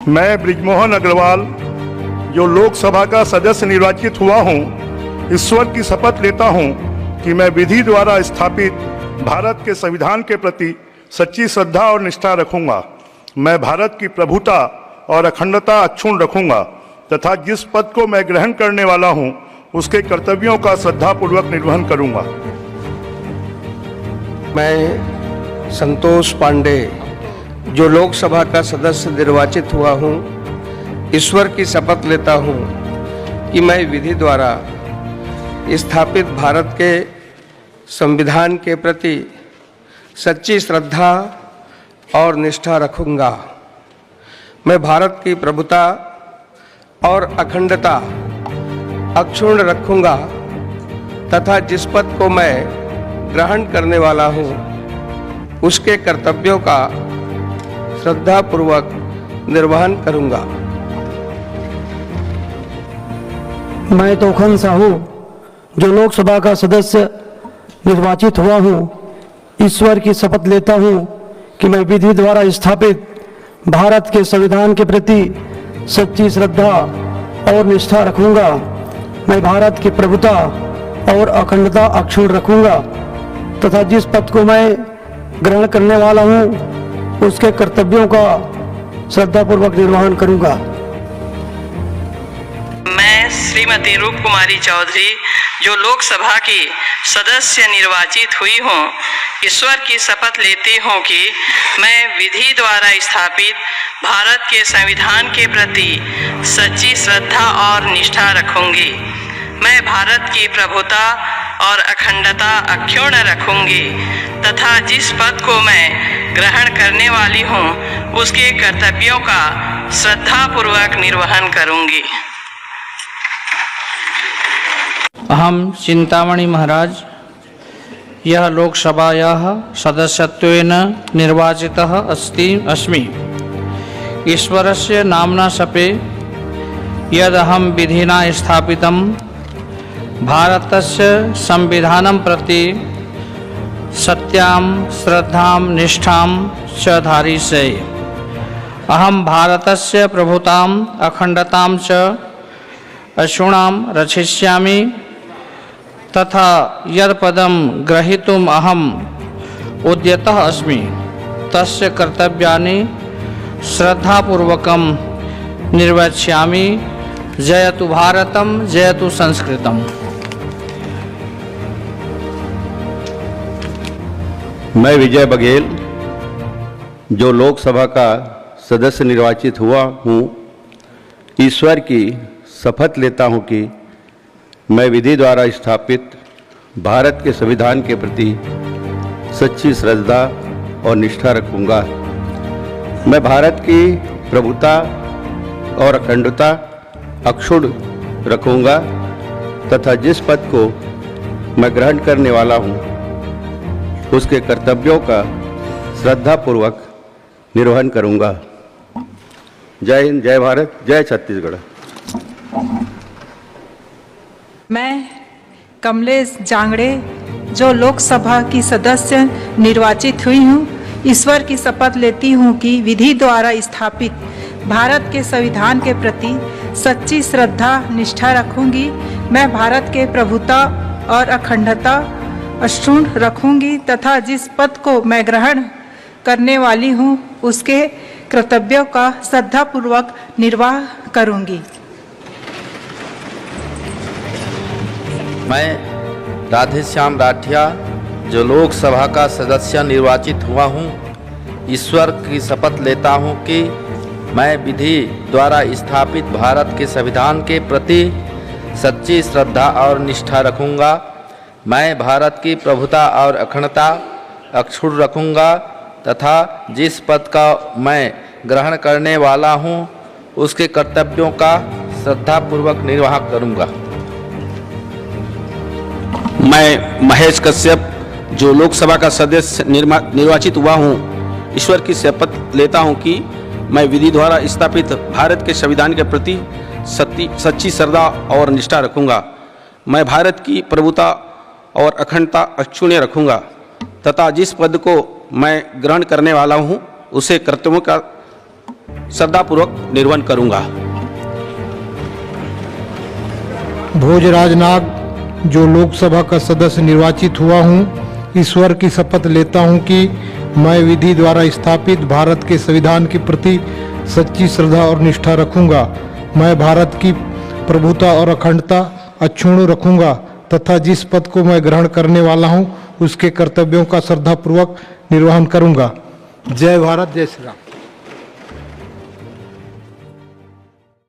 मैं बृजमोहन अग्रवाल, जो लोकसभा का सदस्य निर्वाचित हुआ हूँ, ईश्वर की शपथ लेता हूँ कि मैं विधि द्वारा स्थापित भारत के संविधान के प्रति सच्ची श्रद्धा और निष्ठा रखूँगा। मैं भारत की प्रभुता और अखंडता अक्षुण्ण रखूँगा तथा जिस पद को मैं ग्रहण करने वाला हूँ उसके कर्तव्यों का श्रद्धापूर्वक निर्वहन करूँगा। मैं संतोष पांडे, जो लोकसभा का सदस्य निर्वाचित हुआ हूँ, ईश्वर की शपथ लेता हूँ कि मैं विधि द्वारा स्थापित भारत के संविधान के प्रति सच्ची श्रद्धा और निष्ठा रखूँगा। मैं भारत की प्रभुता और अखंडता अक्षुण्ण रखूँगा तथा जिस पद को मैं ग्रहण करने वाला हूँ उसके कर्तव्यों का श्रद्धापूर्वक निर्वहन करूँगा। मैं तोखन साहू, जो लोकसभा का सदस्य निर्वाचित हुआ हूँ, ईश्वर की शपथ लेता हूँ कि मैं विधि द्वारा स्थापित भारत के संविधान के प्रति सच्ची श्रद्धा और निष्ठा रखूँगा। मैं भारत की प्रभुता और अखंडता अक्षुण्ण रखूँगा तथा जिस पद को मैं ग्रहण करने वाला हूँ उसके कर्तव्यों का श्रद्धापूर्वक निर्वहन करूँगा। मैं श्रीमती रूप कुमारी चौधरी, जो लोकसभा की सदस्य निर्वाचित हुई हूँ, ईश्वर की शपथ लेती हूँ कि मैं विधि द्वारा स्थापित भारत के संविधान के प्रति सच्ची श्रद्धा और निष्ठा रखूँगी। मैं भारत की प्रभुता और अखंडता अक्षुण्ण रखूँगी तथा जिस पद को मैं ग्रहण करने वाली हूँ उसके कर्तव्यों का श्रद्धापूर्वक निर्वहन करूँगी। अहम चिंतामणि महाराज, यह लोकसभायाः सदस्यत्वेन निर्वाचितः अस्मि। ईश्वरस्य नाम्ना शपे यदहं विधिना स्थापितं भारतस्य संविधानं प्रति सत्यां श्रद्धां निष्ठां च धारयिष्ये। अहं भारतस्य प्रभुतां अखंडतां च अक्षुण्णां रक्षयिष्यामि तथा यत्पदं ग्रहीतुम् अहम् उद्यतः अस्मि तस्य कर्तव्यानि श्रद्धापूर्वकं निर्वक्ष्यामि। जयतु भारतम, जयतु संस्कृतम। मैं विजय बघेल, जो लोकसभा का सदस्य निर्वाचित हुआ हूँ, ईश्वर की शपथ लेता हूँ कि मैं विधि द्वारा स्थापित भारत के संविधान के प्रति सच्ची श्रद्धा और निष्ठा रखूँगा। मैं भारत की प्रभुता और अखंडता अक्षुण्ण रखूँगा तथा जिस पद को मैं ग्रहण करने वाला हूँ उसके कर्तव्यों का श्रद्धापूर्वक निर्वहन करूँगा। जय हिंद, जय भारत, जय छत्तीसगढ़। मैं कमलेश जांगड़े, जो लोकसभा की सदस्य निर्वाचित हुई हूँ, ईश्वर की शपथ लेती हूँ कि विधि द्वारा स्थापित भारत के संविधान के प्रति सच्ची श्रद्धा निष्ठा रखूँगी। मैं भारत के प्रभुता और अखंडता अक्षुण्ण रखूँगी तथा जिस पद को मैं ग्रहण करने वाली हूँ उसके कर्तव्यों का श्रद्धापूर्वक निर्वाह करूँगी। मैं राधेश्याम राठिया, जो लोकसभा का सदस्य निर्वाचित हुआ हूँ, ईश्वर की शपथ लेता हूँ कि मैं विधि द्वारा स्थापित भारत के संविधान के प्रति सच्ची श्रद्धा और निष्ठा रखूँगा। मैं भारत की प्रभुता और अखंडता अक्षुण्ण रखूँगा तथा जिस पद का मैं ग्रहण करने वाला हूँ उसके कर्तव्यों का श्रद्धापूर्वक निर्वाह करूँगा। मैं महेश कश्यप, जो लोकसभा का सदस्य निर्वाचित हुआ हूँ, ईश्वर की शपथ लेता हूँ कि मैं विधि द्वारा स्थापित भारत के संविधान के प्रति सच्ची श्रद्धा और निष्ठा रखूँगा। मैं भारत की प्रभुता और अखंडता अक्षुण्ण रखूँगा तथा जिस पद को मैं ग्रहण करने वाला हूँ उसे कर्तव्यों का श्रद्धापूर्वक निर्वहन करूंगा। भोजराज नाग, जो लोकसभा का सदस्य निर्वाचित हुआ हूँ, ईश्वर की शपथ लेता हूँ कि मैं विधि द्वारा स्थापित भारत के संविधान के प्रति सच्ची श्रद्धा और निष्ठा रखूंगा। मैं भारत की प्रभुता और अखंडता अक्षुण्ण रखूंगा तथा जिस पद को मैं ग्रहण करने वाला हूँ उसके कर्तव्यों का श्रद्धापूर्वक निर्वहन करूंगा। जय भारत, जय श्री राम।